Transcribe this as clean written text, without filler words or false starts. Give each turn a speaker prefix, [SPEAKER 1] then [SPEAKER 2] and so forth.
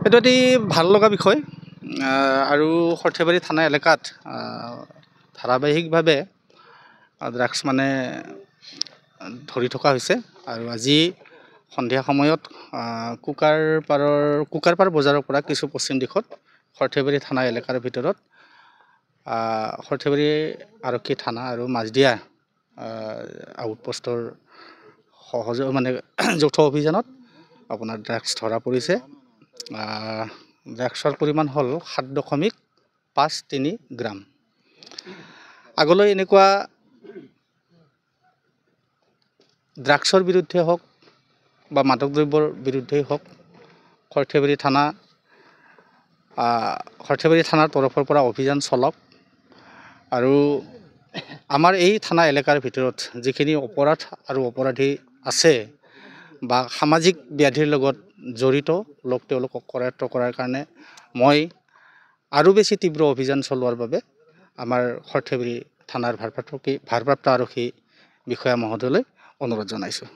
[SPEAKER 1] এইটো এটি ভাল লগা বিষয় আৰু সৰ্থেবাৰী থানা এলেকাত ধাৰাবাহিকভাৱে ড্ৰাগছ মানে ধৰি থকা হৈছে আৰু আজি সন্ধিয়া সময়ত কুকাৰপাৰ বজাৰৰ পৰা কিছু পশ্চিম দিশত সৰ্থেবাৰী থানা এলেকাৰ ভিতৰত সৰ্থেবাৰী আৰক্ষী থানা আৰু মাজদিয়া আউটপোষ্টৰ মানে যৌথ অভিযানত আপোনাৰ ড্ৰাগছ ধৰা পৰিছে। ড্ৰাগছৰ পৰিমাণ হ'ল 7.53 গ্ৰাম। আগলৈ এনেকুৱা ড্ৰাগছৰ বিৰুদ্ধে হওক বা মাদক দ্ৰব্যৰ বিৰুদ্ধেই হওক সৰ্থেবাৰী থানাৰ তৰফৰ পৰা অভিযান চলক আৰু আমাৰ এই থানা এলেকাৰ ভিতৰত যিখিনি অপৰাধ আৰু অপৰাধী আছে বা সামাজিক ব্যাধিৰ লগত জড়িত লোক তেওঁলোকক কৰায়ত্ব কৰাৰ কাৰণে মই আৰু বেছি তীব্ৰ অভিযান চলোৱাৰ বাবে আমাৰ সৰ্থেবাৰী থানাৰ ভাৰপ্ৰাপ্ত আৰক্ষী বিষয়া মহোদয়লৈ অনুৰোধ জনাইছোঁ।